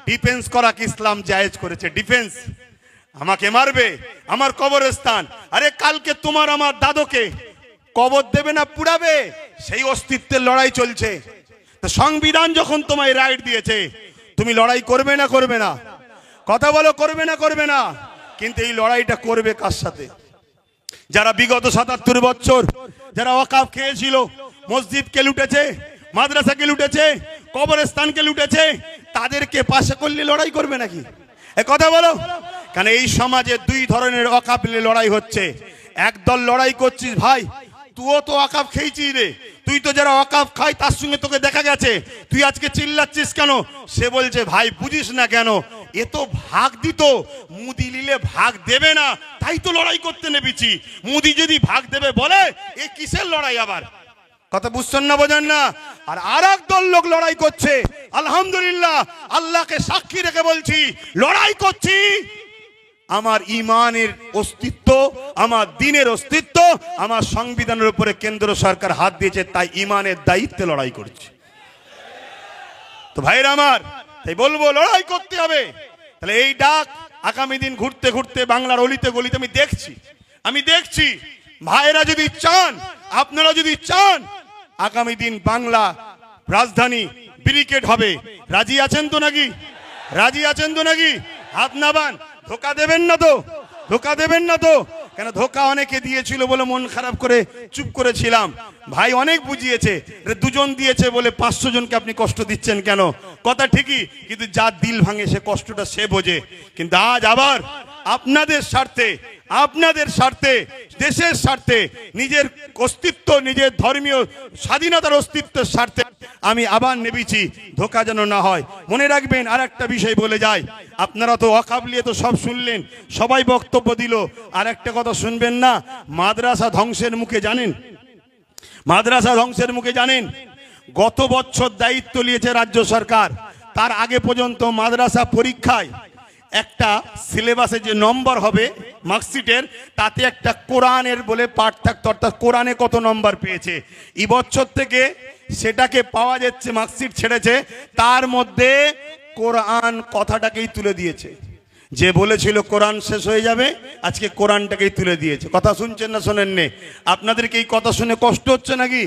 ডিফেন্স করাকে ইসলাম জায়েজ করেছে। ডিফেন্স, আমাকে মারবে, আমার কবরস্থান, আরে কালকে তোমার আমার দাদুকে কবর দেবে না পুড়াবে, সেই অস্তিত্বের লড়াই চলছে। তো সংবিধান যখন তোমায় রাইট দিয়েছে তুমি লড়াই করবে না করবে না? কথা বলো, করবে না করবে না? কিন্তু এই লড়াইটা করবে কার সাথে? যারা বিগত 77 বছর যারা ওয়াকাফ খেয়েছিল, মসজিদকে লুটেছে, মাদ্রাসাকে লুটেছে, কবরস্থানকে লুটেছে, তাদেরকে পাশে করলে লড়াই করবে নাকি? এ কথা বলো। কারণ এই সমাজে 2 ধরনের ওয়াকাফ নিয়ে লড়াই হচ্ছে। একদল লড়াই করছিস ভাই, তুইও তো ওয়াকাফ খেয়েছিস রে, তুই তো যারা ওয়াকাফ খাই তার সঙ্গে তোকে দেখা গেছে, তুই আজকে চিল্লাচ্ছিস কেন? সে বলছে ভাই বুঝিস না কেন, এ তো ভাগ দিত, মুদি নিলে ভাগ দেবে না, তাই তো লড়াই করতে নেমেছি। মুদি যদি ভাগ দেবে বলে এ কিসের লড়াই আবার? কথা বুঝছেন না, বোঝেন না? আর এক দল লোক লড়াই করছে, আলহামদুলিল্লাহ আল্লাহকে সাক্ষী রেখে বলছি লড়াই করছি আমার ইমানের অস্তিত্ব, আমার দ্বীনের অস্তিত্ব, আমার সংবিধানের উপরে কেন্দ্র সরকার হাত দিয়েছে, তাই ইমানের দায়িত্বে লড়াই করছে। তো ভাইরা আমার, তাই বলবো লড়াই করতে হবে। তাহলে এই ডাক আগামী দিন ঘুরতে ঘুরতে বাংলার অলিতে গলিতে আমি দেখছি ভাইরা যদি চান, আপনারা যদি চান আগামী দিন বাংলা রাজধানী ব্যারিকেড হবে, রাজি আছেন তো নাকি? রাজি আছেন তো নাকি? হাত নামান। ধোকা দেবেন না তো? ধোকা দেবেন না তো? কেন ধোকা অনেকে দিয়েছিল বলে মন খারাপ করে চুপ করেছিলাম। ভাই অনেক বুঝিয়েছে, 2 জন দিয়েছে বলে 500 জনকে আপনি কষ্ট দিচ্ছেন কেন? কথা ঠিকই, কিন্তু যার দিল ভাঙে সে কষ্টটা সে বোঝে। কিন্তু আজ আবার আপনাদের স্বার্থে দেশের স্বার্থে, নিজের অস্তিত্ব, নিজের ধর্মীয় স্বাধীনতার অস্তিত্বের স্বার্থে আমি আবার নেমেছি, ধোকা যেন না হয়। মনে রাখবেন, আর একটা বিষয় বলে যায়, আপনারা তো অকাবলিয়ে তো সব শুনলেন, সবাই বক্তব্য দিল, আর একটা কথা শুনবেন না? মাদ্রাসা ধ্বংসের মুখে, জানেন মাদ্রাসা ধ্বংসের মুখে জানেন গত বছর দায়িত্ব নিয়েছে রাজ্য সরকার। তার আগে পর্যন্ত মাদ্রাসা পরীক্ষায় একটা সিলেবাসে যে নম্বর হবে মার্কশিটের, তাতে একটা কোরআনের বলে পাঠ থাকতো, অর্থাৎ কোরআনে কত নম্বর পেয়েছে। এই বছর থেকে সেটাকে পাওয়া যাচ্ছে, মার্কশিট ছেড়েছে, তার মধ্যে কোরআন কথাটাকেই তুলে দিয়েছে। যে বলেছিল কোরআন শেষ হয়ে যাবে, আজকে কোরআনটাকেই তুলে দিয়েছে। কথা শুনছেন না শোনেননি? আপনাদেরকে এই কথা শুনে কষ্ট হচ্ছে নাকি?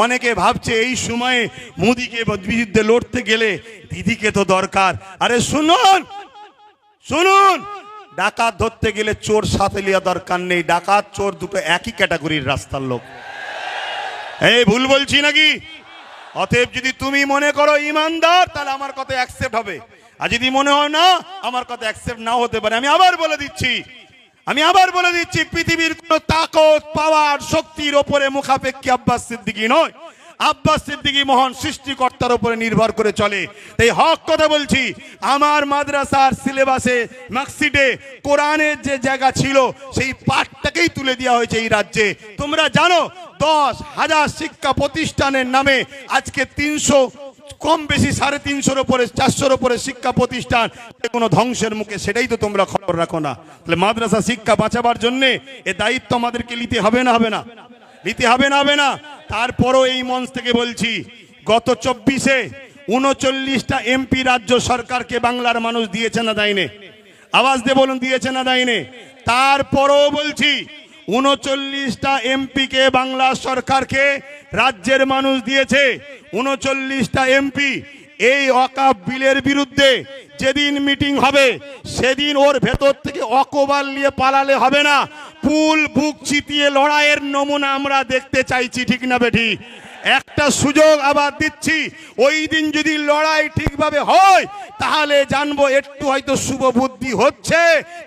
অনেকে ভাবছে এই সময়ে মোদিকে বিরুদ্ধে লড়তে গেলে দিদিকে তো দরকার। আরে শুনুন শুনুন, ডাকাত ধরতে গেলে চোর সাথে লিয়া দরকার নেই। ডাকাত চোর দুটো একই ক্যাটাগরির রাস্তার লোক। এই ভুল বলছি নাকি? অতএব যদি তুমি মনে করো ইমানদার, তাহলে আমার কথা অ্যাকসেপ্ট হবে, আর যদি মনে হয় না, আমার কথা অ্যাকসেপ্ট নাও হতে পারে। আমি আবার বলে দিচ্ছি, পৃথিবীর কোন তাকত, পাওয়ার, শক্তির ওপরে মুখাপেক্ষী আব্বাস সিদ্দিকী নয়। আব্বাস সিদ্দিকী মহান সৃষ্টিকর্তার উপরে নির্ভর করে চলে। তাই হক কথা বলছি, আমার মাদ্রাসার সিলেবাসে মার্কশিটে কোরআনের যে জায়গা ছিল সেই পাঠটাকেই তুলে দেওয়া হয়েছে এই রাজ্যে। তোমরা জানো 10,000 শিক্ষা প্রতিষ্ঠানের নামে আজকে 300 কম বেশি 350-র উপরে 400-র উপরে শিক্ষা প্রতিষ্ঠান কোনো ধ্বংসের মুখে, সেটাই তো তোমরা খবর রাখো না। তাহলে মাদ্রাসা শিক্ষা বাঁচাবার জন্য এ দায়িত্ব আমাদেরকে নিতে হবে না? হবে না? তারপরও এই মঞ্চ থেকে বলছি, গত 24-এ 39টা এমপি রাজ্য সরকারকে বাংলার মানুষ দিয়েছে না দেয়নি? আওয়াজ দিয়ে বলুন, দিয়েছে না দেয়নি? তারপরও বলছি, 39টা এমপিকে বাংলা সরকারকে রাজ্যের মানুষ দিয়েছে। 39টা এমপি এই ওয়াকফ বিলের বিরুদ্ধে যেদিন মিটিং হবে, সেদিন ওর ভেতর থেকে অকবাল নিয়ে পালালে হবে না, পুল বুক চিতিয়ে লড়াইয়ের নমুনা আমরা দেখতে চাইছি। ঠিক না বেঠি? একটা সুযোগ আবার দিচ্ছি, ওই দিন যদি লড়াই ঠিকভাবে হয় তাহলে জানবো একটু হয়তো শুভ বুদ্ধি হচ্ছে,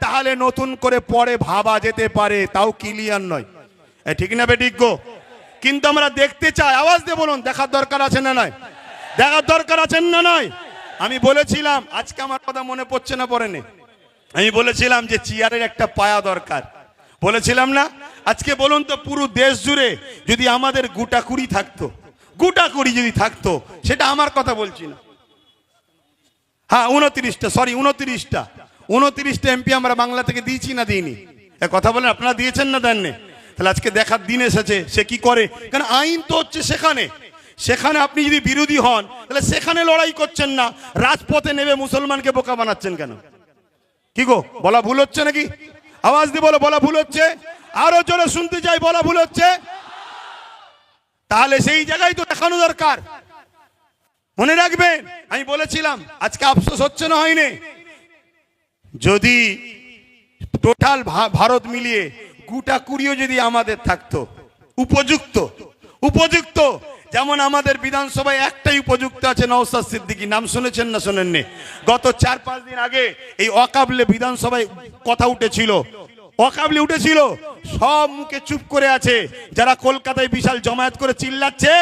তাহলে নতুন করে পরে ভাবা যেতে পারে, তাও ক্লিয়ার নয়। ঠিক না বেঠিক গো? কিন্তু আমরা দেখতে চাই। আওয়াজ দিয়ে বলুন, দেখার দরকার আছে না নয়? দেখার দরকার আছে না নয়? আমি বলেছিলাম, আজকে আমার কথা মনে পড়ছে না, পড়েনি, আমি বলেছিলাম যে চেয়ারের একটা পায়া দরকার, বলেছিলাম না? আজকে বলুন তো, পুরো দেশ জুড়ে যদি আমাদের গোটাকুড়ি যদি থাকতো, সেটা আমার কথা বলছি না, হ্যাঁ 29টা এমপি আমরা বাংলা থেকে দিয়েছি না দিইনি? কথা বলেন, আপনারা দিয়েছেন না দেননি? তাহলে আজকে দেখার দিন এসেছে সে কি করে। কারণ আইন তো হচ্ছে সেখানে আপনি যদি বিরোধী হন, তাহলে সেখানে লড়াই করছেন না, রাজপথে নেমে মুসলমানকে বোকা বানাচ্ছেন কেন? কি গো, বলা ভুল হচ্ছে নাকি? আওয়াজ দিয়ে বলো, বলা ভুল হচ্ছে? আরো জোরে শুনতে চাই, বলা ভুল হচ্ছে? তাহলে সেই জায়গায় তো দেখানো দরকার। মনে রাখবেন, আমি বলেছিলাম, আজকে আফসোস হচ্ছে না হয়নি? যদি টোটাল ভারত মিলিয়ে গোটাকুড়িও যদি আমাদের থাকতো উপযুক্ত, যেমন আমাদের বিধানসভায় একটাই উপযুক্ত আছে, নওশাদ সিদ্দিকী, নাম শুনেছেন না শোনেননি? গত 4-5 দিন আগে এই ওয়াকফে বিধানসভায় কথা উঠেছিল, সব মুখে চুপ করে আছে। যারা কলকাতায় বিশাল জমায়েত করে চিল্লাচ্ছে,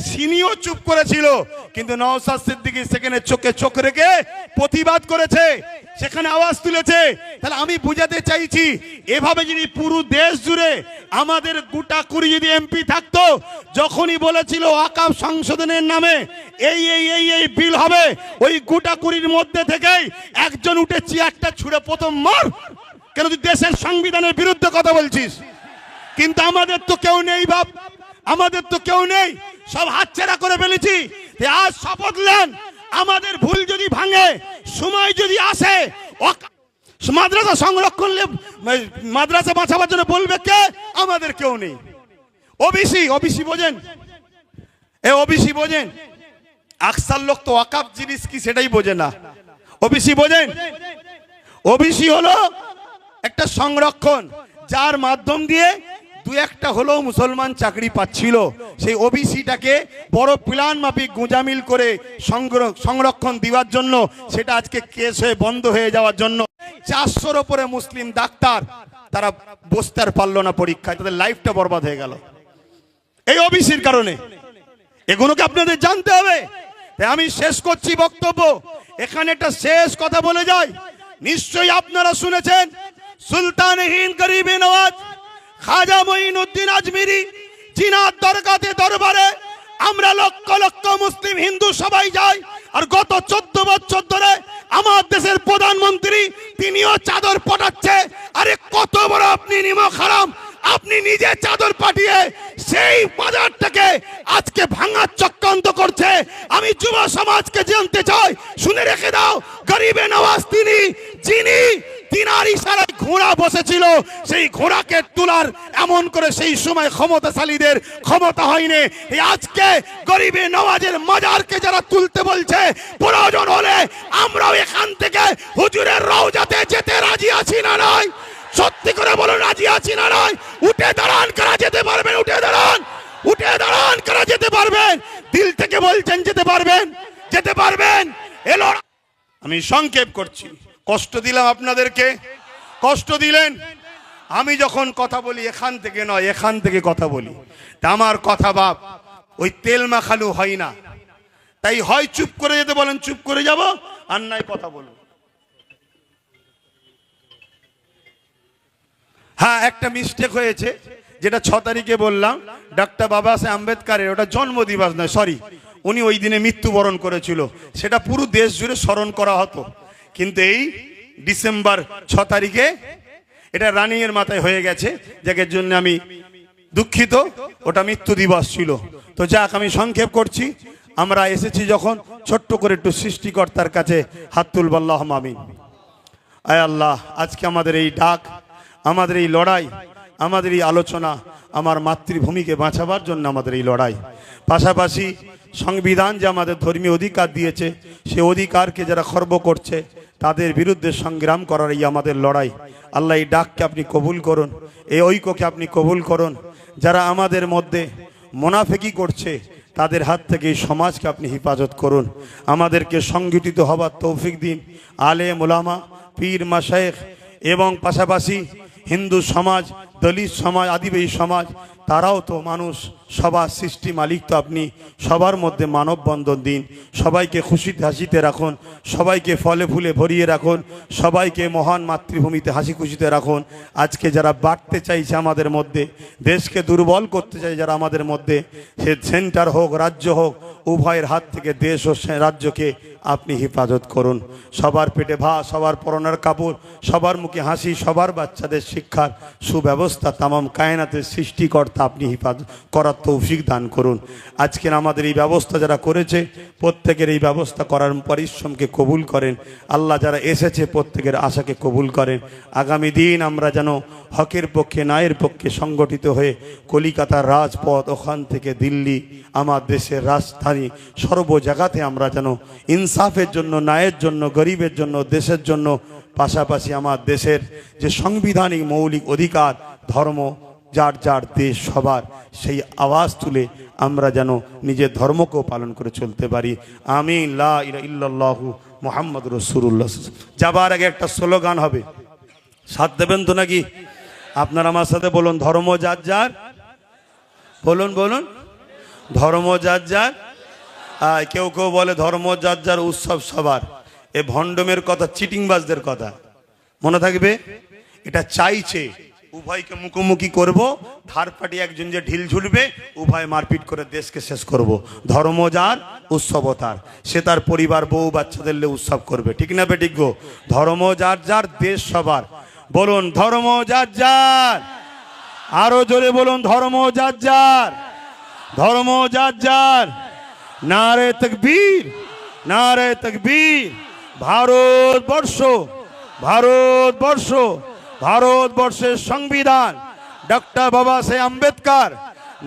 সিনিও চুপ করেছিল, কিন্তু নওশাদ সিদ্দিকী সেখানে চোখে চোখ রেখে প্রতিবাদ করেছে, সেখানে আওয়াজ তুলেছে। তাহলে আমি বুঝাতে চাইছি, এভাবে যদি পুরো দেশ জুড়ে আমাদের গোটাকুড়ি যদি এমপি থাকতো, যখনই বলেছিল ওয়াকফ সংশোধনের নামে এই বিল হবে, ওই গোটাকুড়ির মধ্যে থেকেই একজন উঠে চেয়ারটা ছুঁড়ে প্রথম মার, কেন তুই দেশের সংবিধানের বিরুদ্ধে কথা বলছিস। কিন্তু আমাদের তো কেউ নেই বাপ, আমাদের তো কেউ নেই, সব হাতছাড়া করে ফেলেছি। আজ শপথ নেন, আমাদের ভুল যদি ভাঙে, সময় যদি আসে, মাদ্রাসা সংরক্ষণ, মাদ্রাসা বাঁচাবার জন্য বলবে কে? আমাদের কেউ নেই। ওবিসি বোঝেন? ওবিসি বোঝেন? আকসার লোক তো ওয়াকফ জিনিস কি সেটাই বোঝে না। ওবিসি বোঝেন? ওবিসি হলো একটা সংরক্ষণ, যার মাধ্যম দিয়ে দু একটা হলেও মুসলমান চাকরি পাচ্ছিল, সেই ওবিসিটাকে বড় প্ল্যান মাফিক গোঁজামিল করে সংরক্ষণ দেওয়ার জন্য সেটা আজকে কেস হয়ে বন্ধ হয়ে যাওয়ার জন্য 400-র উপরে মুসলিম ডাক্তার তারা বসতে আর পারলো না পরীক্ষায়, তাদের লাইফটা বরবাদ হয়ে গেল এই ওবিসির কারণে। এগুলোকে আপনাদের জানতে হবে। তাই আমি শেষ করছি বক্তব্য, এখানে একটা শেষ কথা বলে যাই। নিশ্চয়ই আপনারা শুনেছেন সুলতান হিন্দ গরিবে নওয়াজ খাজা মঈনুদ্দিন আজমিরি জিনার দরবারে আমরা লক্ষ লক্ষ মুসলিম হিন্দু সবাই যাই। আর গত 14 বছর ধরে আমার দেশের প্রধানমন্ত্রী তিনিও চাদর পাঠাচ্ছে। আরে কত বড় আপনি নিমক হারাম, আপনি নিজে চাদর পাঠিয়ে সেই বাজারটাকে আজকে ভাঙার চক্রান্ত করছে। আমি যুব সমাজকে জানতে চাই, শুনে রেখে দাও, গরিবে নওয়াজ তিনি যিনি তিনার ইশারায় ঘোড়া বসেছিল, সেই ঘোড়াকে তোলার এমন করে সেই সময় ক্ষমতাশালীদের ক্ষমতা হয়নি। আজকে গরিবে নওয়াজের মাজারকে যারা তুলতে বলছে, প্রয়োজন হলে আমরাও এখান থেকে হুজুরের রওজাতে যেতে রাজি আছি না নয়? সত্যি করে বলুন, রাজি আছি না নয়? উঠে দাঁড়ান, কারা যেতে পারবেন? উঠে দাঁড়ান, উঠে দাঁড়ান, কারা যেতে পারবেন? দিল থেকে বলছেন যেতে পারবেন, যেতে পারবেন। এলো আমি সংক্ষেপ করছি, কষ্ট দিলাম আপনাদেরকে, কষ্ট দিলেন। আমি যখন কথা বলি এখান থেকে নয়, এখান থেকে কথা বলি, তা আমার কথা বাপ ওই তেল মাখালু হয় না। তাই হয় চুপ করে যেতে বলেন, চুপ করে যাব, আর নাই কথা বলবো। হ্যাঁ, একটা মিস্টেক হয়েছে, যেটা 6 তারিখে বললাম, ডক্টর বাবা সাহেব আম্বেদকরের ওটা জন্মদিবস নয়, সরি, উনি ওই দিনে মৃত্যুবরণ করেছিল, সেটা পুরো দেশ জুড়ে স্মরণ করা হতো। কিন্তু এই ডিসেম্বর 6 তারিখে এটা রানিং এর মাথায় হয়ে গেছে, যার জন্য আমি দুঃখিত, ওটা মৃত্যু দিবস ছিল। তো যাক, আমি সংক্ষেপ করছি। আমরা এসেছি যখন, ছোট্ট করে একটু সৃষ্টিকর্তার কাছে হাত তুলব, আল্লাহুম্মা আমিন। আয় আল্লাহ, আজকে আমাদের এই ডাক, আমাদের এই লড়াই, আমাদের এই আলোচনা, আমার মাতৃভূমিকে বাঁচাবার জন্য আমাদের এই লড়াই, পাশাপাশি সংবিধান যে আমাদের ধর্মীয় অধিকার দিয়েছে, সে অধিকারকে যারা খর্ব করছে তাদের বিরুদ্ধে সংগ্রাম করার এই আমাদের লড়াই। আল্লাহ, এই ডাককে আপনি কবুল করুন, এই ঐক্যকে আপনি কবুল করুন। যারা আমাদের মধ্যে মুনাফিকি করছে তাদের হাত থেকে এই সমাজকে আপনি হেফাজত করুন। আমাদেরকে সংগঠিত হবার তৌফিক দিন। আলেম ওলামা, পীর মাশায়েখ এবং পাশাপাশি হিন্দু সমাজ, দলিত সমাজ, আদিবাসী সমাজ, তারাও তো মানুষ, সবার সৃষ্টি মালিক তো আপনি। সবার মধ্যে মানববন্ধন দিন, সবাইকে খুশিতে হাসিতে রাখুন, সবাইকে ফলে ফুলে ভরিয়ে রাখুন, সবাইকে মহান মাতৃভূমিতে হাসি খুশিতে রাখুন। আজকে যারা বাড়তে চাইছে আমাদের মধ্যে, দেশকে দুর্বল করতে চাই যারা আমাদের মধ্যে, সে সেন্টার হোক রাজ্য হোক, উভয়ের হাত থেকে দেশ ও রাজ্যকে আপনি হেফাজত করুন। সবার পেটে ভাত, সবার পরনের কাপড়, সবার মুখে হাসি, সবার বাচ্চাদের শিক্ষার সুব্যবস্থা তামাম কায়নাতের সৃষ্টিকর্তা আপনি হেফাজত করার তৌফিক দান করুন। আজকের আমাদের এই ব্যবস্থা যারা করেছে, প্রত্যেকের এই ব্যবস্থা করার পরিশ্রমকে কবুল করেন। আল্লাহ, যারা এসেছে প্রত্যেকের আশাকে কবুল করেন। আগামী দিন আমরা যেন হকের পক্ষে, ন্যায়ের পক্ষে সংগঠিত হয়ে কলিকাতার রাজপথ, ওখান থেকে দিল্লি, আমার দেশের রাজধানী, সর্ব জায়গাতে আমরা যেন ইনসাফের জন্য, ন্যায়ের জন্য, গরিবের জন্য, দেশের জন্য, পাশাপাশি আমার দেশের যে সাংবিধানিক মৌলিক অধিকার, ধর্ম যার যার দেশ সবার, সেই আওয়াজ তুলে আমরা যেন নিজের ধর্মকেও পালন করে চলতে পারি। আমিন। লা ইলাহা ইল্লাল্লাহু মুহাম্মাদুর রাসূলুল্লাহ। যাবার আগে একটা স্লোগান হবে, সাথ দেবেন তো নাকি? আপনারা আমার সাথে বলুন, ধর্ম যার যার, বলুন বলুন, ধর্ম যার যার। কেউ কেউ বলে ধর্ম যার যার, উৎসব সবার। এ ভণ্ডমের কথা, চিটিংবাজদের কথা মনে থাকবে। এটা চাইছে উভয়কে মুখোমুখি করব, থার্ড পার্টি একজন যে ঢিল ঝুলবে, উভয় মারপিট করে দেশকে শেষ করব। ধর্ম যার, উৎসব তার, সে তার পরিবার, বউ বাচ্চাদের উৎসব করবে, ঠিক না বেঠিক গো? ধর্ম যার যার, দেশ সবার। বলুন ধর্ম যার যার, আরো জোরে বলুন ধর্ম যার যার, ধর্ম যার যার। নারে তাকবীর, নারে তাকবীর। ভারতবর্ষ, ভারতবর্ষ, ভারতবর্ষের সংবিধান ডক্টর বাবা সাহেব আম্বেদকর,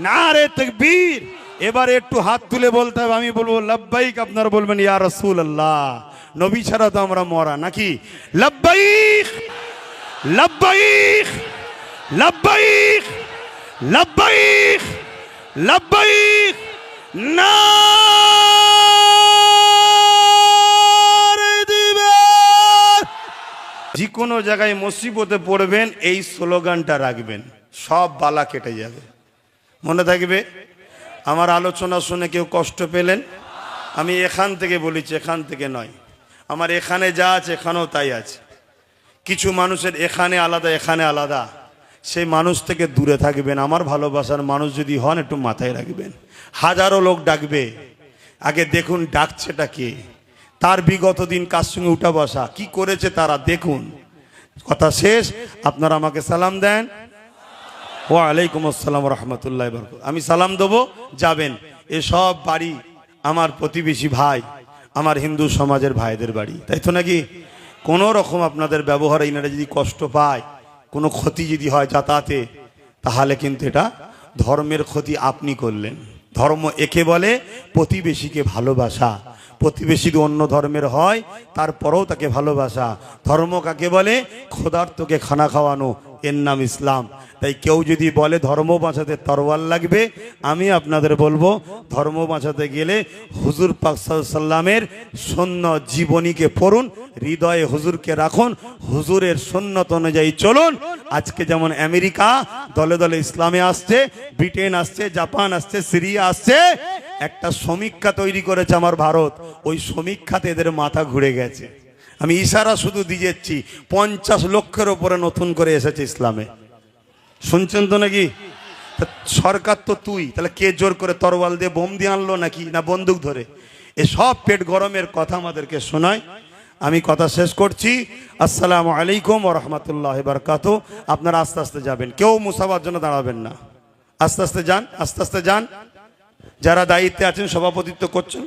নারে তাকবীর। এবারে একটু হাত তুলে বলতে হবে, আমি বলবো লব্বাইক, আপনারা বলবেন ইয়া রাসূলুল্লাহ। নবী ছাড়া তো আমরা মরা নাকি? লব্বাইক, লব্বাইক, লব্বাইক, লব্বাইক লব্বাইক না যে কোনো জায়গায় মুসিবতে পড়বেন এই স্লোগানটা রাখবেন, সব বালা কেটে যাবে। মনে থাকবে? আমার আলোচনা শুনে কেউ কষ্ট পেলেন? আমি এখান থেকে বলেছি, এখান থেকে নয়। আমার এখানে যা আছে এখানেও তাই আছে। কিছু মানুষের এখানে আলাদা এখানে আলাদা, সেই মানুষ থেকে দূরে থাকবেন। আমার ভালোবাসার মানুষ যদি হন একটু মাথায় রাখবেন। হাজারো লোক ডাকবে, আগে দেখুন ডাকছেটা কে, তার বিগত দিন কার সঙ্গে উঠা বসা কি করেছে তারা দেখুন। কথা শেষ। আপনারা আমাকে সালাম দেন। ওয়া আলাইকুম আসসালাম রহমতুল্লাহ বরকাতুহু। আমি সালাম দেবো, যাবেন। এসব বাড়ি আমার প্রতিবেশী ভাই, আমার হিন্দু সমাজের ভাইদের বাড়ি, তাই তো নাকি? কোনো রকম আপনাদের ব্যবহারে ইনারা যদি কষ্ট পায়, কোনো ক্ষতি যদি হয় যাতায়াতে, তাহলে কিন্তু এটা ধর্মের ক্ষতি আপনি করলেন। ধর্ম একে বলে প্রতিবেশীকে ভালোবাসা। প্রতিবেশী যদি অন্য ধর্মের হয় তারপরেও তাকে ভালোবাসা। ধর্ম কাকে বলে? ক্ষুধার্তকে খানা খাওয়ানো, এর নাম ইসলাম। তাই কেউ যদি বলে ধর্ম বাঁচাতে তরোয়াল লাগবে, আমি আপনাদের বলবো ধর্ম বাঁচাতে গেলে হুজুর পাক সাল্লাল্লাহু আলাইহি সাল্লামের সুন্নাত জীবনীকে পড়ুন, হৃদয়ে হুজুরকে রাখুন, হুজুরের সুন্নাত অনুযায়ী চলুন। আজকে যেমন আমেরিকা দলে দলে ইসলামে আসছে, ব্রিটেন আসছে, জাপান আসছে, সিরিয়া আসছে, একটা সমীক্ষা তৈরি করেছে আমার ভারত, ওই সমীক্ষাতে এদের মাথা ঘুরে গেছে। আমি ইশারা শুধু দিয়েছি, 50 লক্ষের উপরে নতুন করে এসেছে ইসলামে। শুনছেন তো নাকি? সরকার তো তুই, তাহলে কে জোর করে তরোয়াল দিয়ে বোম দিয়ে আনলো নাকি, না বন্দুক ধরে? এসব পেট গরমের কথা আমাদেরকে শোনায়। আমি কথা শেষ করছি। আসসালামু আলাইকুম ওয়া রাহমাতুল্লাহি ওয়া বারাকাতুহু। আপনারা আস্তে আস্তে যাবেন, কেউ মুসাফার জন্য দাঁড়াবেন না। আস্তে আস্তে যান, আস্তে আস্তে যান। যারা দায়িত্বে আছেন সভাপতিত্ব করছেন।